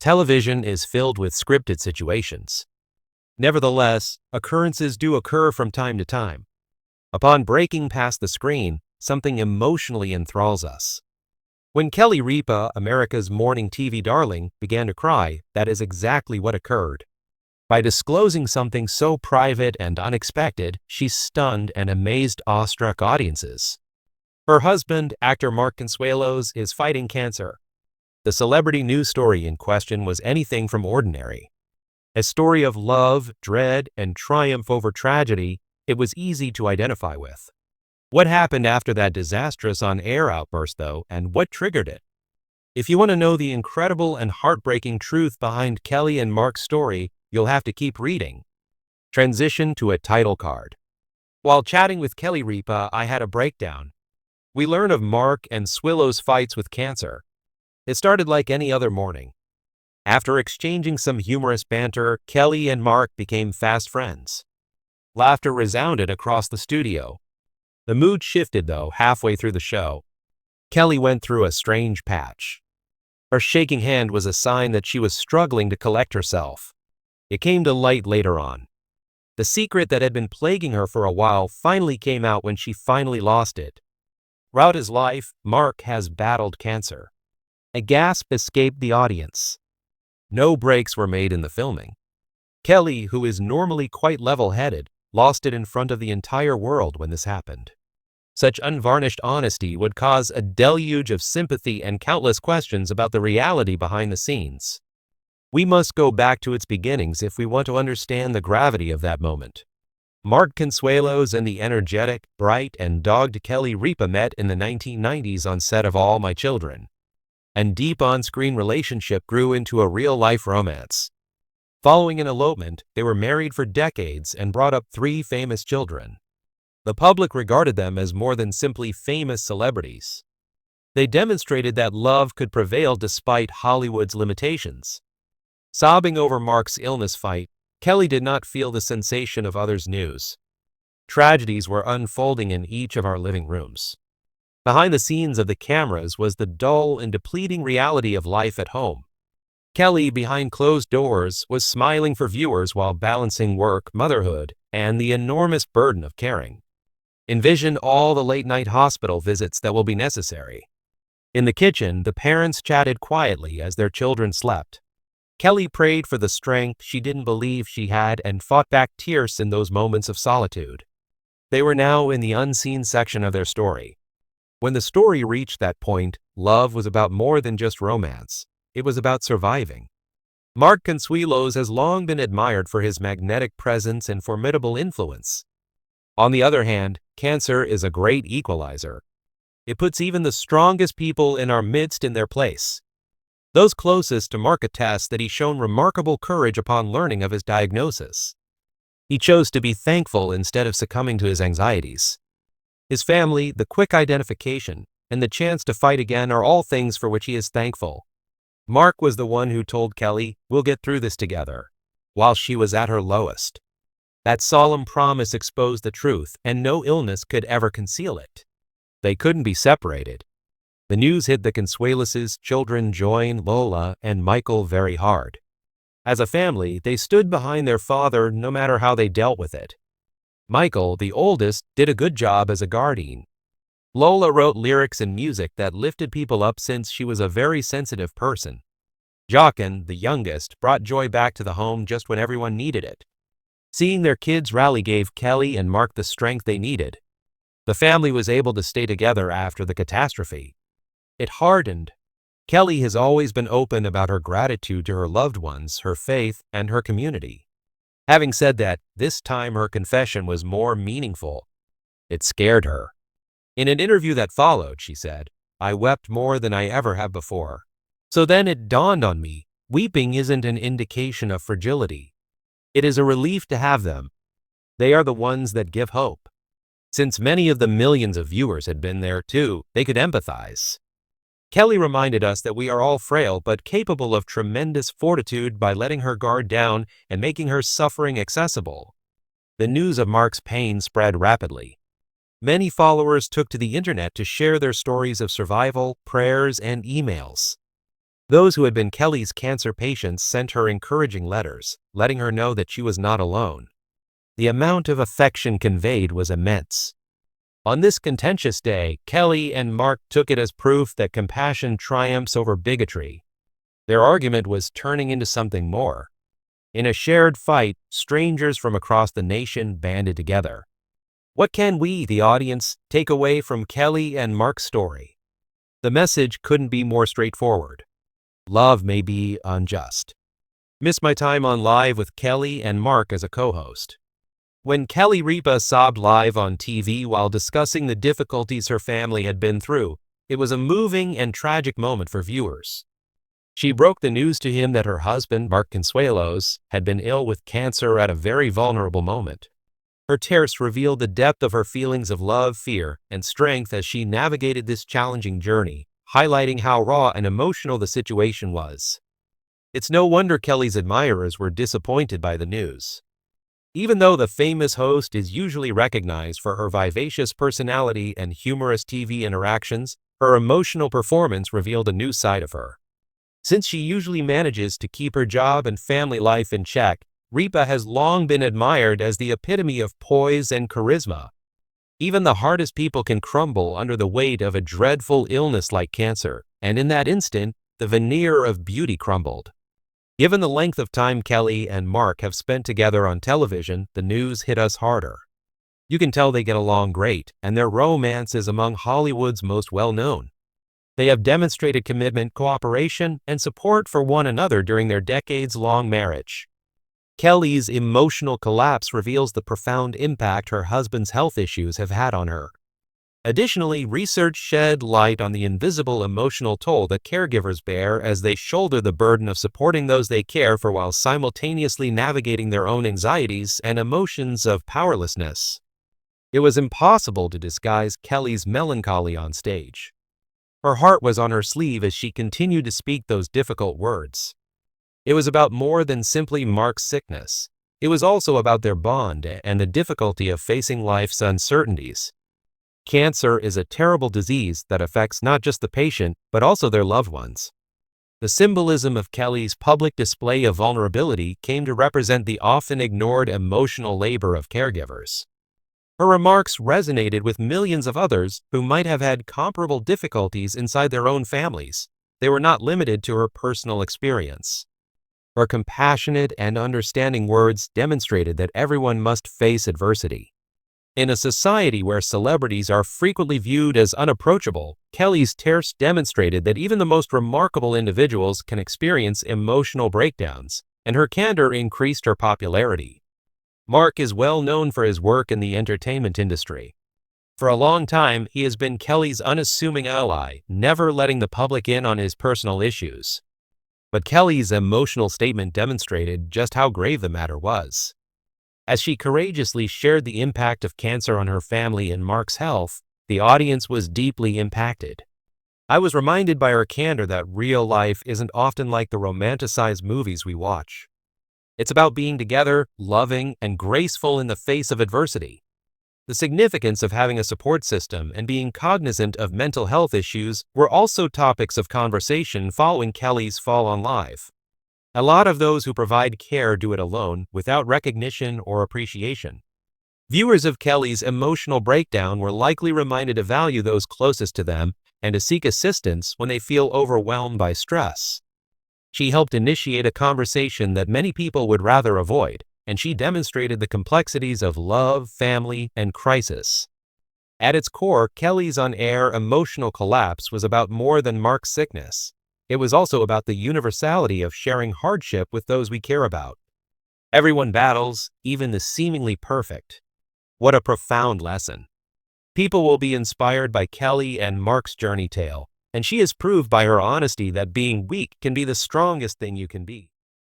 Television is filled with scripted situations. Nevertheless, occurrences do occur from time to time. Upon breaking past the screen, something emotionally enthralls us. When Kelly Ripa, America's morning TV darling, began to cry, that is exactly what occurred. By disclosing something so private and unexpected, she stunned and amazed awestruck audiences. Her husband, actor Mark Consuelos, is fighting cancer. The celebrity news story in question was anything from ordinary. A story of love, dread, and triumph over tragedy, it was easy to identify with. What happened after that disastrous on-air outburst, though, and what triggered it? If you want to know the incredible and heartbreaking truth behind Kelly and Mark's story, you'll have to keep reading. Transition to a title card. While chatting with Kelly Ripa, I had a breakdown. We learn of Mark and Swillow's fights with cancer. It started like any other morning. After exchanging some humorous banter, Kelly and Mark became fast friends. Laughter resounded across the studio. The mood shifted, though, halfway through the show. Kelly went through a strange patch. Her shaking hand was a sign that she was struggling to collect herself. It came to light later on. The secret that had been plaguing her for a while finally came out when she finally lost it. Throughout his life, Mark has battled cancer. A gasp escaped the audience. No breaks were made in the filming. Kelly, who is normally quite level-headed, lost it in front of the entire world when this happened. Such unvarnished honesty would cause a deluge of sympathy and countless questions about the reality behind the scenes. We must go back to its beginnings if we want to understand the gravity of that moment. Mark Consuelos and the energetic, bright, and dogged Kelly Ripa met in the 1990s on set of All My Children. And deep on-screen relationship grew into a real-life romance. Following an elopement, they were married for decades and brought up 3 famous children. The public regarded them as more than simply famous celebrities. They demonstrated that love could prevail despite Hollywood's limitations. Sobbing over Mark's illness fight, Kelly did not feel the sensation of others' news. Tragedies were unfolding in each of our living rooms. Behind the scenes of the cameras was the dull and depleting reality of life at home. Kelly, behind closed doors, was smiling for viewers while balancing work, motherhood, and the enormous burden of caring. Envision all the late-night hospital visits that will be necessary. In the kitchen, the parents chatted quietly as their children slept. Kelly prayed for the strength she didn't believe she had and fought back tears in those moments of solitude. They were now in the unseen section of their story. When the story reached that point, love was about more than just romance. It was about surviving. Mark Consuelos has long been admired for his magnetic presence and formidable influence. On the other hand, cancer is a great equalizer. It puts even the strongest people in our midst in their place. Those closest to Mark attest that he's shown remarkable courage upon learning of his diagnosis. He chose to be thankful instead of succumbing to his anxieties. His family, the quick identification, and the chance to fight again are all things for which he is thankful. Mark was the one who told Kelly, "We'll get through this together," while she was at her lowest. That solemn promise exposed the truth, and no illness could ever conceal it. They couldn't be separated. The news hit the Consuelos' children Joan, Lola, and Michael very hard. As a family, they stood behind their father no matter how they dealt with it. Michael, the oldest, did a good job as a guardian. Lola wrote lyrics and music that lifted people up since she was a very sensitive person. Jochen, the youngest, brought joy back to the home just when everyone needed it. Seeing their kids rally gave Kelly and Mark the strength they needed. The family was able to stay together after the catastrophe. It hardened. Kelly has always been open about her gratitude to her loved ones, her faith, and her community. Having said that, this time her confession was more meaningful. It scared her. In an interview that followed, she said, "I wept more than I ever have before. So then it dawned on me, weeping isn't an indication of fragility. It is a relief to have them. They are the ones that give hope." Since many of the millions of viewers had been there too, they could empathize. Kelly reminded us that we are all frail but capable of tremendous fortitude by letting her guard down and making her suffering accessible. The news of Mark's pain spread rapidly. Many followers took to the internet to share their stories of survival, prayers, and emails. Those who had been Kelly's cancer patients sent her encouraging letters, letting her know that she was not alone. The amount of affection conveyed was immense. On this contentious day, Kelly and Mark took it as proof that compassion triumphs over bigotry. Their argument was turning into something more. In a shared fight, strangers from across the nation banded together. What can we, the audience, take away from Kelly and Mark's story? The message couldn't be more straightforward. Love may be unjust. Miss my time on Live with Kelly and Mark as a co-host. When Kelly Ripa sobbed live on TV while discussing the difficulties her family had been through, it was a moving and tragic moment for viewers. She broke the news to him that her husband, Mark Consuelos, had been ill with cancer at a very vulnerable moment. Her tears revealed the depth of her feelings of love, fear, and strength as she navigated this challenging journey, highlighting how raw and emotional the situation was. It's no wonder Kelly's admirers were disappointed by the news. Even though the famous host is usually recognized for her vivacious personality and humorous TV interactions, her emotional performance revealed a new side of her. Since she usually manages to keep her job and family life in check, Ripa has long been admired as the epitome of poise and charisma. Even the hardest people can crumble under the weight of a dreadful illness like cancer, and in that instant, the veneer of beauty crumbled. Given the length of time Kelly and Mark have spent together on television, the news hit us harder. You can tell they get along great, and their romance is among Hollywood's most well-known. They have demonstrated commitment, cooperation, and support for one another during their decades-long marriage. Kelly's emotional collapse reveals the profound impact her husband's health issues have had on her. Additionally, research shed light on the invisible emotional toll that caregivers bear as they shoulder the burden of supporting those they care for while simultaneously navigating their own anxieties and emotions of powerlessness. It was impossible to disguise Kelly's melancholy on stage. Her heart was on her sleeve as she continued to speak those difficult words. It was about more than simply Mark's sickness. It was also about their bond and the difficulty of facing life's uncertainties. Cancer is a terrible disease that affects not just the patient, but also their loved ones. The symbolism of Kelly's public display of vulnerability came to represent the often ignored emotional labor of caregivers. Her remarks resonated with millions of others who might have had comparable difficulties inside their own families. They were not limited to her personal experience. Her compassionate and understanding words demonstrated that everyone must face adversity. In a society where celebrities are frequently viewed as unapproachable, Kelly's tears demonstrated that even the most remarkable individuals can experience emotional breakdowns, and her candor increased her popularity. Mark is well known for his work in the entertainment industry. For a long time, he has been Kelly's unassuming ally, never letting the public in on his personal issues. But Kelly's emotional statement demonstrated just how grave the matter was. As she courageously shared the impact of cancer on her family and Mark's health, the audience was deeply impacted. I was reminded by her candor that real life isn't often like the romanticized movies we watch. It's about being together, loving, and graceful in the face of adversity. The significance of having a support system and being cognizant of mental health issues were also topics of conversation following Kelly's fall on Live. A lot of those who provide care do it alone, without recognition or appreciation. Viewers of Kelly's emotional breakdown were likely reminded to value those closest to them and to seek assistance when they feel overwhelmed by stress. She helped initiate a conversation that many people would rather avoid, and she demonstrated the complexities of love, family, and crisis. At its core, Kelly's on-air emotional collapse was about more than Mark's sickness. It was also about the universality of sharing hardship with those we care about. Everyone battles, even the seemingly perfect. What a profound lesson. People will be inspired by Kelly and Mark's journey tale, and she has proved by her honesty that being weak can be the strongest thing you can be.